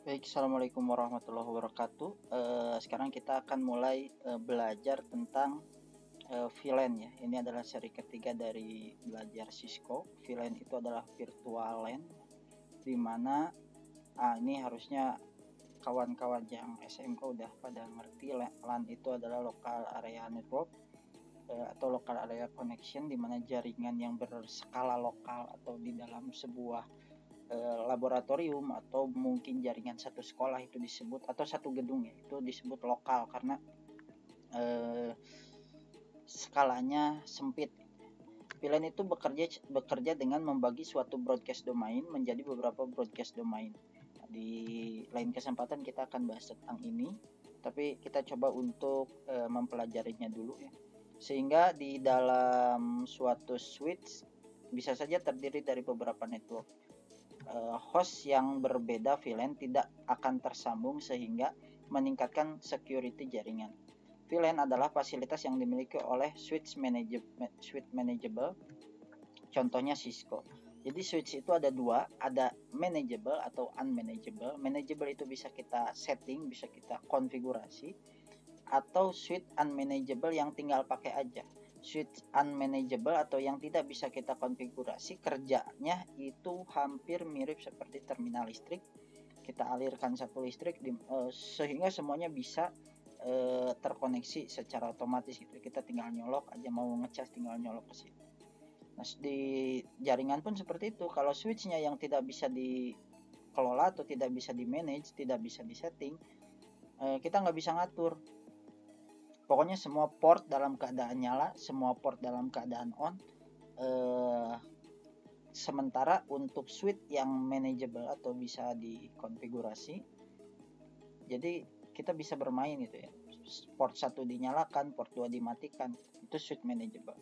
Baik, assalamualaikum warahmatullahi wabarakatuh. Sekarang kita akan mulai belajar tentang VLAN ya. Ini adalah seri ketiga dari belajar Cisco. VLAN itu adalah virtual LAN, di mana ini harusnya kawan-kawan yang SMK udah pada ngerti. LAN itu adalah local area network atau local area connection, di mana jaringan yang berskala lokal atau di dalam sebuah laboratorium atau mungkin jaringan satu sekolah itu disebut, atau satu gedung ya, itu disebut lokal karena skalanya sempit. VLAN itu bekerja dengan membagi suatu broadcast domain menjadi beberapa broadcast domain. Di lain kesempatan kita akan bahas tentang ini, tapi kita coba untuk mempelajarinya dulu ya. Sehingga di dalam suatu switch bisa saja terdiri dari beberapa network. Host yang berbeda VLAN tidak akan tersambung sehingga meningkatkan security jaringan. VLAN adalah fasilitas yang dimiliki oleh switch manageable, contohnya Cisco. Jadi switch itu ada dua, ada manageable atau unmanageable. Manageable itu bisa kita setting, bisa kita konfigurasi, atau switch unmanageable yang tinggal pakai aja. Switch unmanageable atau yang tidak bisa kita konfigurasi, kerjanya itu hampir mirip seperti terminal listrik. Kita alirkan satu listrik sehingga semuanya bisa terkoneksi secara otomatis gitu. Kita tinggal nyolok aja, mau ngecas tinggal nyolok ke situ. Nah, di jaringan pun seperti itu. Kalau switchnya yang tidak bisa dikelola atau tidak bisa di manage, tidak bisa di setting, kita nggak bisa ngatur. Pokoknya semua port dalam keadaan nyala, semua port dalam keadaan on. Sementara untuk switch yang manageable atau bisa dikonfigurasi, jadi kita bisa bermain gitu ya. Port 1 dinyalakan, port 2 dimatikan, itu switch manageable.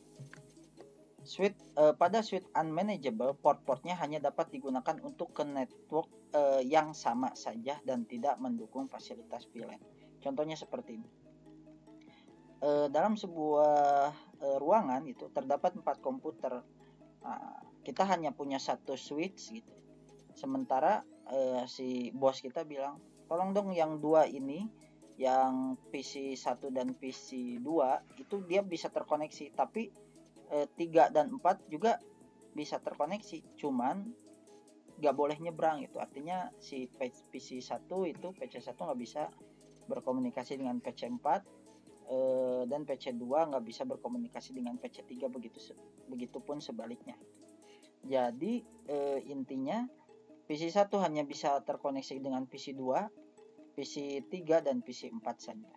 Pada switch unmanageable, port-portnya hanya dapat digunakan untuk ke network yang sama saja dan tidak mendukung fasilitas VLAN. Contohnya seperti ini. Dalam sebuah ruangan itu terdapat 4 komputer. Kita hanya punya satu switch gitu. Sementara si bos kita bilang, tolong dong yang 2 ini, yang PC 1 dan PC 2 itu dia bisa terkoneksi, tapi 3 dan 4 juga bisa terkoneksi, cuman nggak boleh nyebrang itu. Artinya si PC 1 itu PC 1 nggak bisa berkomunikasi dengan PC 4, dan PC 2 nggak bisa berkomunikasi dengan PC 3, begitupun sebaliknya. Jadi intinya PC 1 hanya bisa terkoneksi dengan PC 2, PC 3 dan PC 4 saja.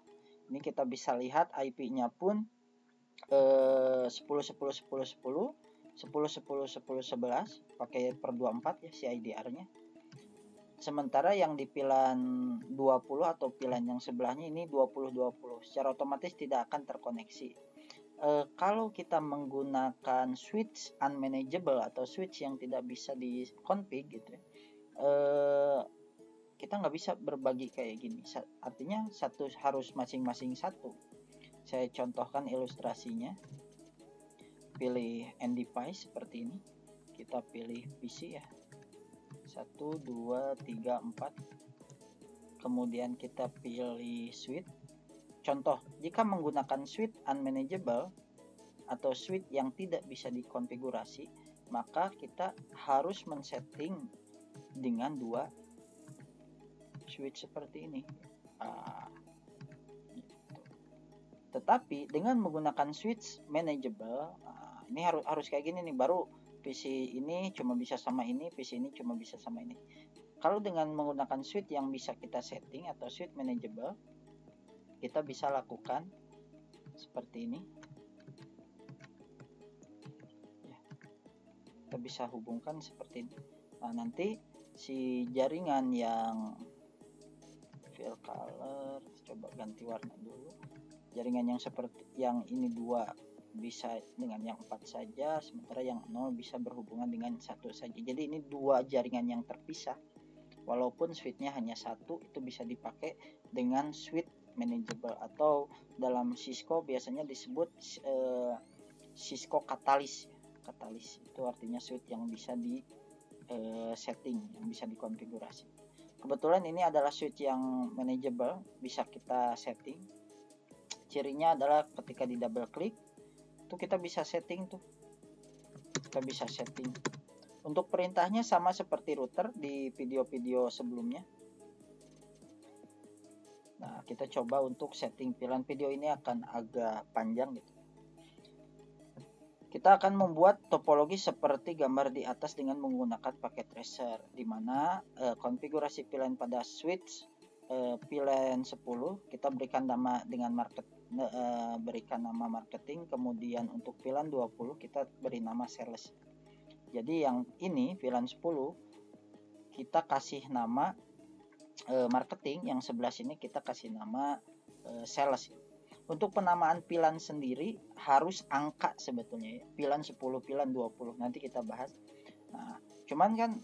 Ini kita bisa lihat IP-nya pun 10 10 10 10 10 10 10 11 pakai per 24 ya si IDR-nya. Sementara yang di pilan 20 atau pilan yang sebelahnya ini 20 20, secara otomatis tidak akan terkoneksi. Kalau kita menggunakan switch unmanageable atau switch yang tidak bisa di-config gitu ya, kita nggak bisa berbagi kayak gini. Artinya satu harus masing-masing satu. Saya contohkan ilustrasinya. Pilih end device seperti ini. Kita pilih PC ya. 1, 2, 3, 4. Kemudian kita pilih switch. Contoh, jika menggunakan switch unmanageable atau switch yang tidak bisa dikonfigurasi, maka kita harus men-setting dengan 2 switch seperti ini. Tetapi dengan menggunakan switch manageable, ini harus kayak gini nih, baru PC ini cuma bisa sama ini, PC ini cuma bisa sama ini. Kalau dengan menggunakan switch yang bisa kita setting atau switch manageable, kita bisa lakukan seperti ini. Ya, kita bisa hubungkan seperti ini. Nah, nanti si jaringan yang fill color, coba ganti warna dulu. Jaringan yang seperti yang ini 2 bisa dengan yang 4 saja, sementara yang 0 bisa berhubungan dengan 1 saja. Jadi ini 2 jaringan yang terpisah. Walaupun switchnya hanya 1, itu bisa dipakai dengan switch manageable, atau dalam Cisco biasanya disebut Cisco katalis. Katalis itu artinya switch yang bisa di setting, yang bisa dikonfigurasi. Kebetulan ini adalah switch yang manageable, bisa kita setting. Cirinya adalah ketika di double klik tuh kita bisa setting tuh. Kita bisa setting. Untuk perintahnya sama seperti router di video-video sebelumnya. Nah, kita coba untuk setting pilihan video ini akan agak panjang gitu. Kita akan membuat topologi seperti gambar di atas dengan menggunakan paket tracer, di mana konfigurasi pilihan pada switch pilihan 10 kita berikan nama dengan berikan nama marketing, kemudian untuk pilihan 20 kita beri nama sales. Jadi yang ini pilihan 10 kita kasih nama marketing, yang sebelah sini kita kasih nama sales. Untuk penamaan pilihan sendiri harus angka sebetulnya ya. Pilihan 10, pilihan 20 nanti kita bahas. Nah, cuman kan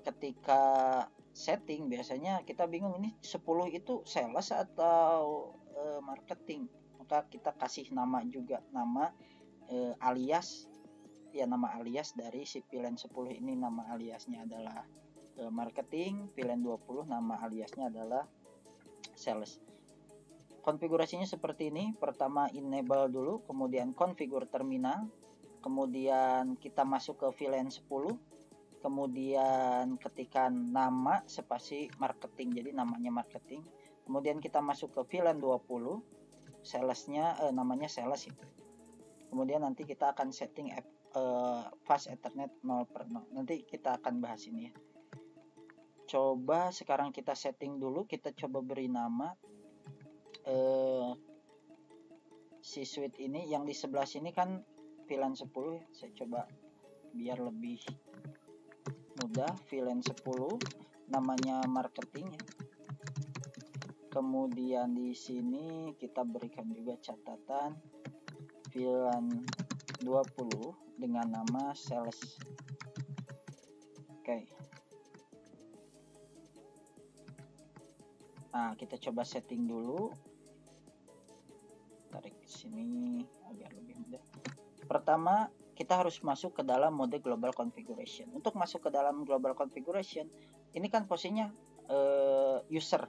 ketika setting biasanya kita bingung ini 10 itu sales atau marketing. Maka kita kasih nama juga, nama alias ya, nama alias dari si pilihan 10 ini, nama aliasnya adalah marketing, pilihan 20 nama aliasnya adalah sales. Konfigurasinya seperti ini. Pertama enable dulu, kemudian configure terminal, kemudian kita masuk ke VLAN 10, kemudian ketikkan nama spasi marketing, jadi namanya marketing. Kemudian kita masuk ke VLAN 20, salesnya namanya sales itu. Kemudian nanti kita akan setting fast ethernet 0/0. Nanti kita akan bahas ini ya. Coba sekarang kita setting dulu, kita coba beri nama si switch ini. Yang di sebelah sini kan VLAN 10 ya. Saya coba biar lebih mudah. VLAN 10 namanya marketing ya. Kemudian di sini kita berikan juga catatan VLAN 20 dengan nama sales. Oke. Nah, kita coba setting dulu. Tarik ke sini agar lebih mudah. Pertama, kita harus masuk ke dalam mode global configuration. Untuk masuk ke dalam global configuration, ini kan posisinya user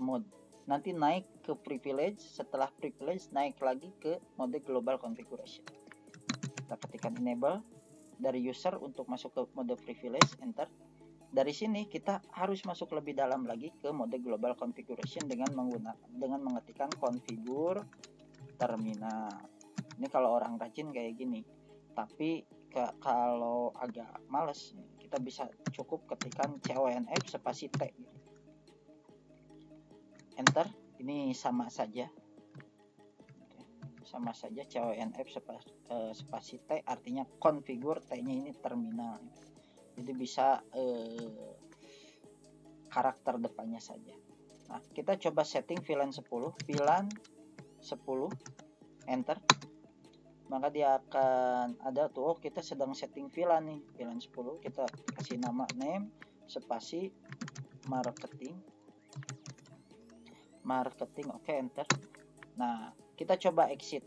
mode. Nanti naik ke privilege, setelah privilege naik lagi ke mode global configuration. Kita ketikkan enable dari user untuk masuk ke mode privilege, enter. Dari sini kita harus masuk lebih dalam lagi ke mode global configuration dengan mengetikkan configure terminal. Ini kalau orang rajin kayak gini. Tapi kalau agak males, kita bisa cukup ketikkan CONF spasi T. Enter. Ini sama saja. Sama saja CONF spasi T artinya configure, T-nya ini terminal. Jadi bisa karakter depannya saja. Nah, kita coba setting VLAN 10, VLAN 10, enter. Maka dia akan ada tuh, oh kita sedang setting VLAN nih, VLAN 10. Kita kasih nama name spasi marketing. Oke, enter. Nah, kita coba exit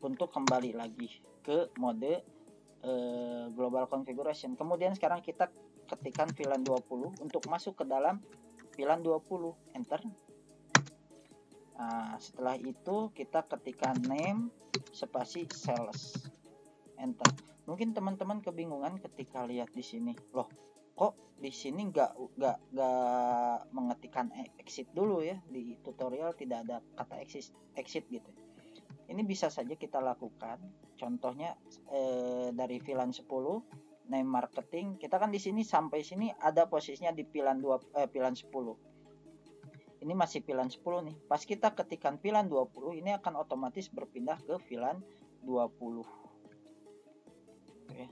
untuk kembali lagi ke mode global configuration. Kemudian sekarang kita ketikkan VLAN 20 untuk masuk ke dalam VLAN 20, enter. Nah, setelah itu kita ketikkan name spasi sales, enter. Mungkin teman-teman kebingungan ketika lihat di sini, loh kok di sini nggak mengetikkan exit dulu ya, di tutorial tidak ada kata exit gitu. Ini bisa saja kita lakukan. Contohnya dari VLAN 10 name marketing, kita kan di sini sampai sini ada posisinya di VLAN 10. Ini masih VLAN 10 nih. Pas kita ketikkan VLAN 20, ini akan otomatis berpindah ke VLAN 20. Oke.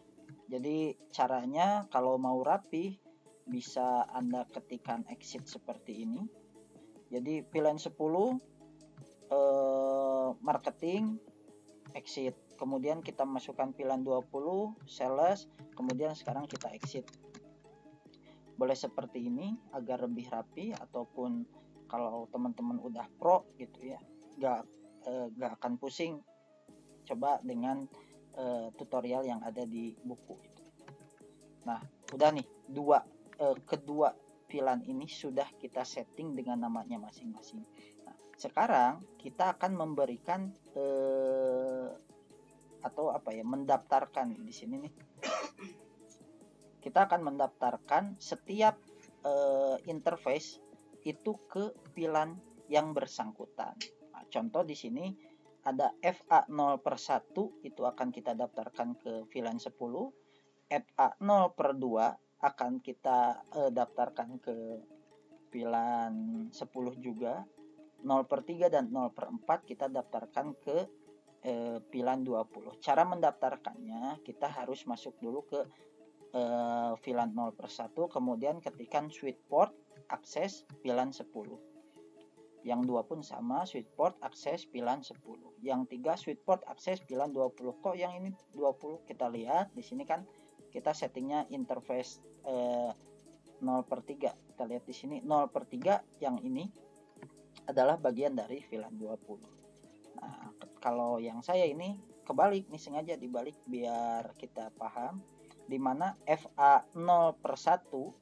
Jadi caranya kalau mau rapi bisa Anda ketikkan exit seperti ini. Jadi VLAN 10 marketing exit, kemudian kita masukkan VLAN 20 sales, kemudian sekarang kita exit. Boleh seperti ini agar lebih rapi, ataupun kalau teman-teman udah pro gitu ya, gak akan pusing, coba dengan tutorial yang ada di buku itu. Nah, udah nih kedua VLAN ini sudah kita setting dengan namanya masing-masing. Nah, sekarang kita akan memberikan mendaftarkan di sini nih. Kita akan mendaftarkan setiap interface itu ke VLAN yang bersangkutan. Nah, contoh di sini ada FA0/1 itu akan kita daftarkan ke VLAN 10, FA0/2 akan kita daftarkan ke VLAN 10 juga, 0/3 dan 0/4 kita daftarkan ke VLAN 20. Cara mendaftarkannya kita harus masuk dulu ke VLAN 0/1, kemudian ketikkan switch port akses VLAN 10. Yang 2 pun sama, switch port akses VLAN 10. Yang 3 switch port akses VLAN 20. Kok yang ini 20? Kita lihat di sini kan kita settingnya interface 0/3. Kita lihat di sini 0/3 yang ini adalah bagian dari VLAN 20. Nah, kalau yang saya ini kebalik nih, sengaja dibalik biar kita paham, di mana FA0/1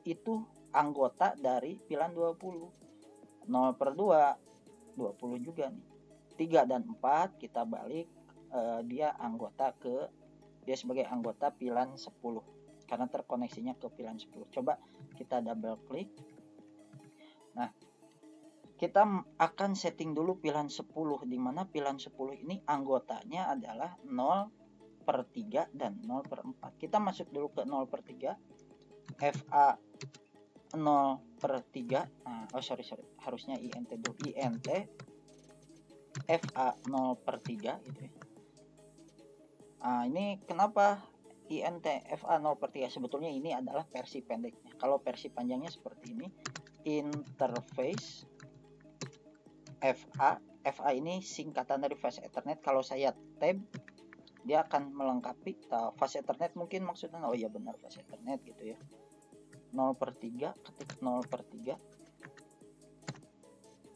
itu anggota dari VLAN 20. 0/2 20 juga nih. 3 dan 4 kita balik, dia sebagai anggota VLAN 10 karena terkoneksinya ke VLAN 10. Coba kita double klik. Nah, kita akan setting dulu VLAN 10, di mana VLAN 10 ini anggotanya adalah 0/3 dan 0/4. Kita masuk dulu ke 0/3, FA 0/3. Nah, harusnya INT dulu, INT FA 0/3 gitu ya. Nah, ini kenapa INT FA 0/3? Sebetulnya ini adalah versi pendeknya. Kalau versi panjangnya seperti ini, interface FA ini singkatan dari fast Ethernet. Kalau saya tab, dia akan melengkapi fast Ethernet mungkin maksudnya. Oh iya benar, fast Ethernet gitu ya. 0/3, ketik 0/3.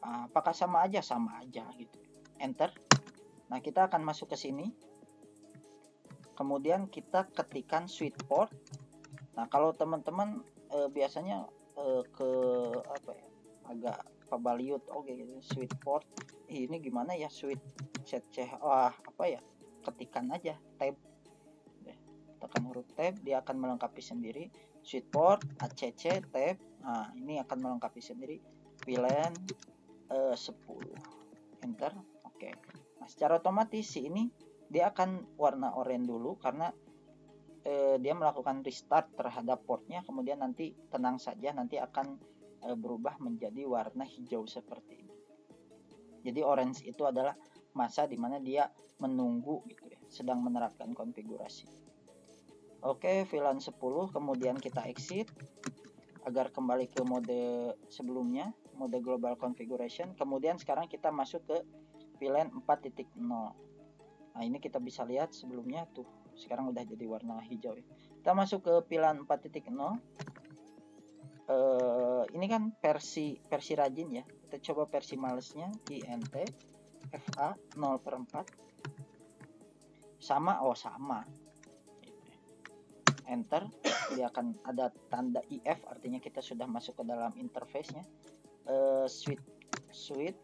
Apakah sama aja? Sama aja gitu. Enter. Nah, kita akan masuk ke sini. Kemudian kita ketikkan switch port. Nah, kalau teman-teman biasanya agak pabaliut, gitu, switch port. Ini gimana ya switch ketikan aja tab. Tekan huruf tab, dia akan melengkapi sendiri. Switch port ACC tab. Nah, ini akan melengkapi sendiri VLAN 10. Enter. Oke. Nah, secara otomatis ini dia akan warna oranye dulu karena dia melakukan restart terhadap portnya, kemudian nanti tenang saja, nanti akan berubah menjadi warna hijau seperti ini. Jadi orange itu adalah masa dimana dia menunggu gitu ya, sedang menerapkan konfigurasi. Oke, VLAN 10, kemudian kita exit agar kembali ke mode sebelumnya, mode global configuration. Kemudian sekarang kita masuk ke VLAN 4.0. Nah, ini kita bisa lihat sebelumnya tuh, sekarang udah jadi warna hijau ya. Kita masuk ke VLAN 4.0. Ini kan versi rajin ya. Kita coba versi malesnya, INT FA 0/4. Sama, sama. Enter, dia akan ada tanda IF, artinya kita sudah masuk ke dalam interface-nya. Switch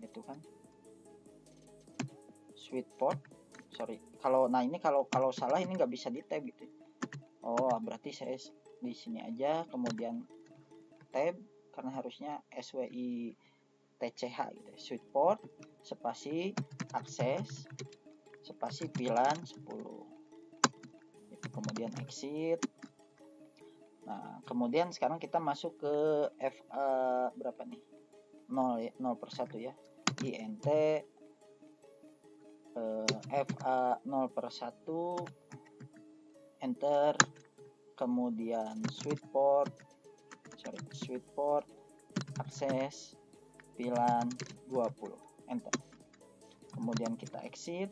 gitu kan. Switch port. Kalau salah ini nggak bisa di tab gitu. Oh, berarti saya di sini aja, kemudian tab karena harusnya SWI TCH gitu. Switch port spasi akses spasi VLAN 10. Gitu, kemudian exit. Nah, kemudian sekarang kita masuk ke FA berapa nih? 0 ya, 0/1 ya. INT FA 0/1, enter, kemudian switch port akses VLAN 20, enter. Kemudian kita exit,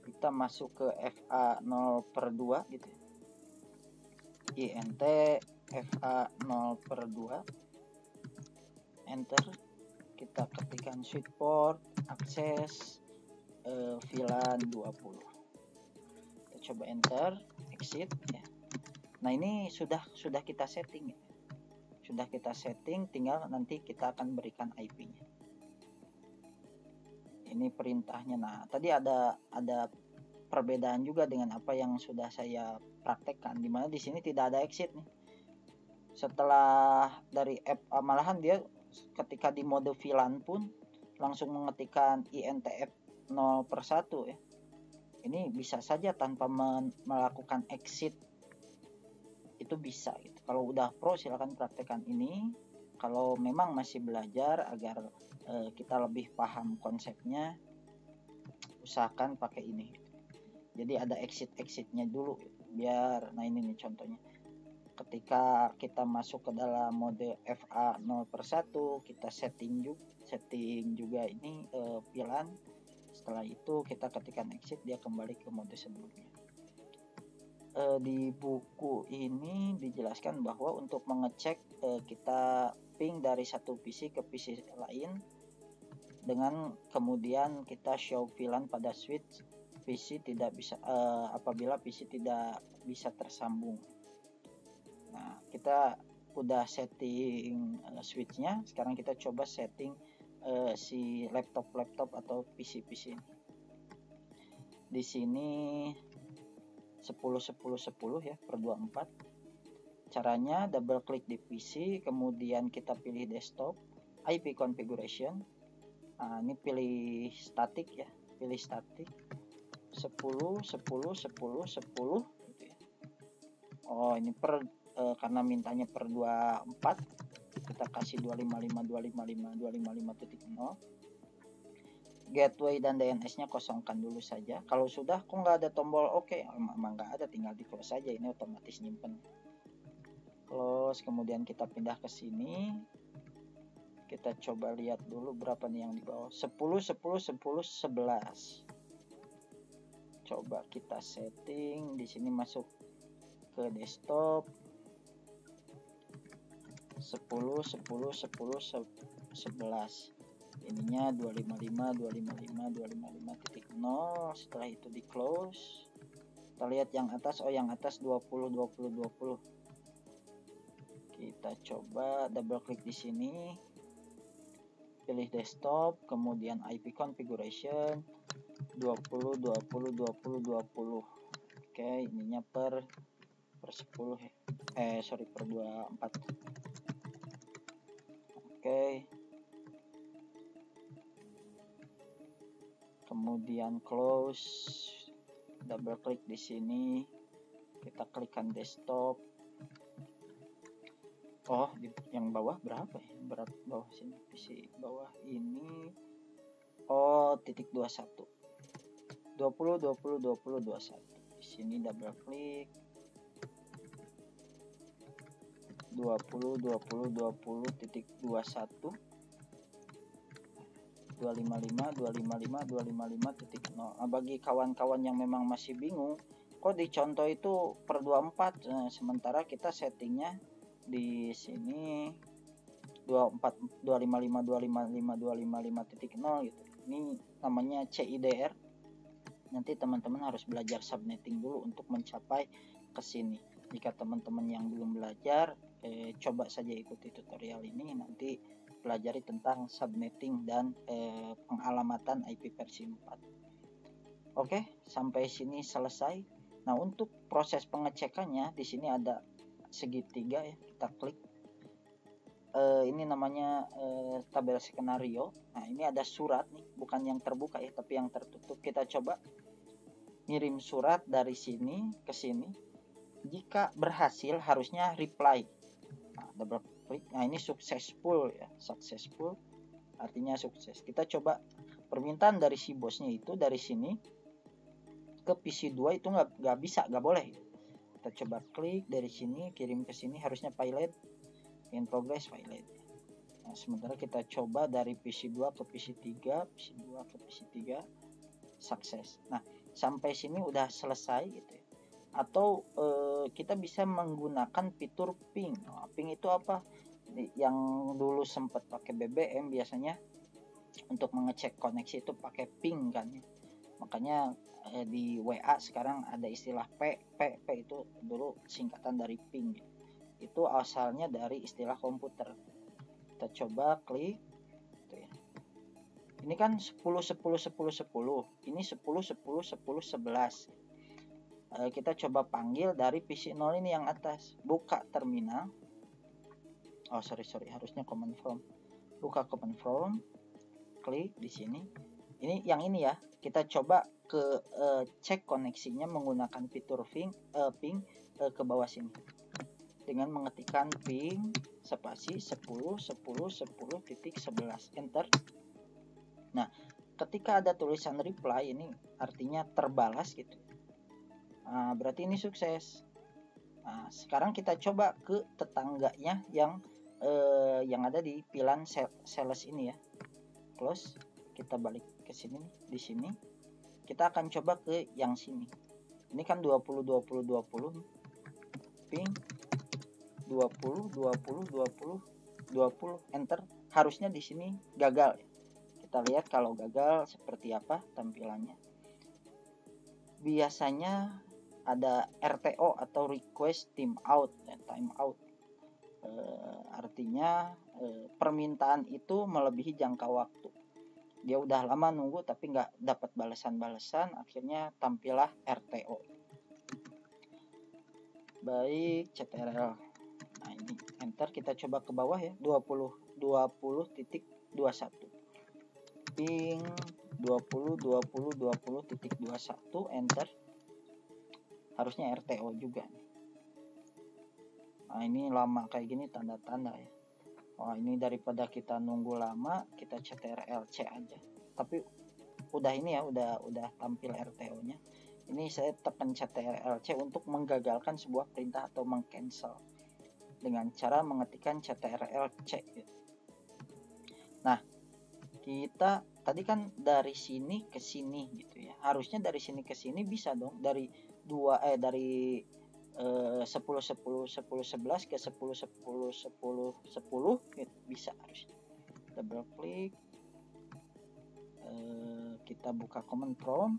kita masuk ke FA 0/2 gitu. INT FA 0/2, enter. Kita ketikkan switch port akses VLAN 20. Kita coba enter, exit ya. Nah, ini sudah kita setting ya. Sudah kita setting, tinggal nanti kita akan berikan IP-nya. Ini perintahnya. Nah, tadi ada perbedaan juga dengan apa yang sudah saya praktekkan, dimana di sini tidak ada exit nih. Setelah dari app, malahan dia ketika di mode VLAN pun langsung mengetikkan INTF 0/1 ya. Ini bisa saja tanpa melakukan exit, itu bisa gitu. Kalau udah pro silakan praktekkan ini. Kalau memang masih belajar agar kita lebih paham konsepnya, usahakan pakai ini. Jadi ada exitnya dulu biar, nah ini nih contohnya. Ketika kita masuk ke dalam mode FA 0/1, kita setting juga ini VLAN. Setelah itu kita ketikkan exit, dia kembali ke mode sebelumnya. Di buku ini dijelaskan bahwa untuk mengecek kita ping dari satu PC ke PC lain, dengan kemudian kita show VLAN pada switch PC tidak bisa apabila PC tidak bisa tersambung. Nah, kita udah setting switchnya. Sekarang kita coba setting si laptop atau PC ini. Di sini 10/10/10 ya, per 24. Caranya double klik di PC, kemudian kita pilih desktop, IP configuration. Nah, ini pilih static ya, pilih static 10/10/10/10 gitu ya. Oh, ini per karena mintanya per 24, kita kasih 255.255.255.0. Gateway dan DNS-nya kosongkan dulu saja. Kalau sudah kok nggak ada tombol oke, emang nggak ada, tinggal di close saja, ini otomatis nyimpen. Close, kemudian kita pindah ke sini. Kita coba lihat dulu berapa nih yang di bawah. 10/10/10/11. Coba kita setting di sini, masuk ke desktop. 10/10/10/11. Ininya 255.255.255.0. Setelah itu di close. Kita lihat yang atas, yang atas 20/20/20. Kita coba double klik di sini, pilih desktop, kemudian IP configuration 20/20/20/20. Oke, ininya per 10 per 24. Oke. Kemudian close, double klik di sini, kita klikkan desktop. Oh, yang bawah berapa ya? Berat bawah sini, PC bawah ini. Oh, .21. 20/20/20/21. Di sini double klik. 20/20/20/21. 255.255.255.0. Nah, bagi kawan-kawan yang memang masih bingung, kok di contoh itu per 24, sementara kita settingnya di sini 255.255.255.0 gitu. Ini namanya CIDR. Nanti teman-teman harus belajar subnetting dulu untuk mencapai ke sini. Jika teman-teman yang belum belajar, coba saja ikuti tutorial ini, nanti pelajari tentang subnetting dan pengalamatan IP versi 4. Oke, sampai sini selesai. Nah, untuk proses pengecekannya di sini ada segitiga ya, kita klik. Ini namanya tabel skenario. Nah, ini ada surat nih, bukan yang terbuka ya, tapi yang tertutup. Kita coba ngirim surat dari sini ke sini. Jika berhasil harusnya reply. Nah, double klik. Nah, ini successful ya, successful artinya sukses. Kita coba permintaan dari si bosnya itu dari sini ke PC 2 itu nggak bisa, nggak boleh. Kita coba klik dari sini, kirim ke sini, harusnya pilot in progress, pilot. Nah, sementara kita coba dari PC 2 ke PC 3, PC 2 ke PC 3, sukses. Nah, sampai sini udah selesai gitu ya. Atau kita bisa menggunakan fitur ping. Nah, ping itu apa? Yang dulu sempat pakai BBM biasanya untuk mengecek koneksi itu pakai ping kan ya. Makanya di WA sekarang ada istilah P itu dulu singkatan dari ping. Itu asalnya dari istilah komputer. Kita coba klik gitu ya. Ini kan 10 10 10 10. Ini 10 10 10 11. Kita coba panggil dari PC 0 ini yang atas. Buka terminal. Oh, sorry, harusnya command from. Buka command from. Klik di sini. Ini yang ini ya. Kita coba ke cek koneksinya menggunakan fitur ping ke bawah sini. Dengan mengetikkan ping spasi 10 10 10.11 enter. Nah, ketika ada tulisan reply ini artinya terbalas gitu. Nah, berarti ini sukses. Nah, sekarang kita coba ke tetangganya yang ada di pilan sales ini ya. Close. Kita balik ke sini nih, di sini. Kita akan coba ke yang sini. Ini kan 20 20 20 ping 20 20 20 20 enter. Harusnya di sini gagal ya. Kita lihat kalau gagal seperti apa tampilannya. Biasanya ada RTO atau request timeout ya, timeout. Artinya permintaan itu melebihi jangka waktu. Dia udah lama nunggu tapi nggak dapat balasan-balasan, akhirnya tampillah RTO. Baik, CTRL. Nah, ini enter, kita coba ke bawah ya, 20.21. Ping 20.20.20.21 enter. Harusnya RTO juga nih. Nah, ini lama kayak gini tanda-tanda ya. Wah, ini daripada kita nunggu lama, kita CTRL-C aja. Tapi udah ini ya, udah tampil RTO-nya. Ini saya tekan CTRL-C untuk menggagalkan sebuah perintah atau mengcancel dengan cara mengetikkan CTRL-C. Nah, kita tadi kan dari sini ke sini gitu ya. Harusnya dari sini ke sini bisa dong, dari 10 10 10 10 11 ke 10 10 10 10 gitu, bisa harusnya. Double klik, kita buka command prompt.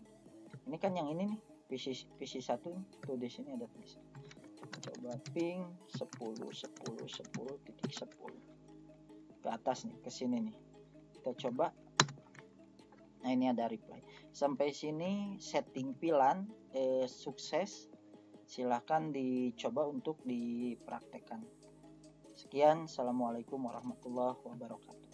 Ini kan yang ini nih, PC 1 tuh, di sini ada tulisan. Coba ping 10 10 10.10 ke atas nih, ke sini nih. Kita coba. Nah, ini ada reply. Sampai sini setting pilan sukses. Silahkan dicoba untuk dipraktekkan. Sekian, assalamualaikum warahmatullahi wabarakatuh.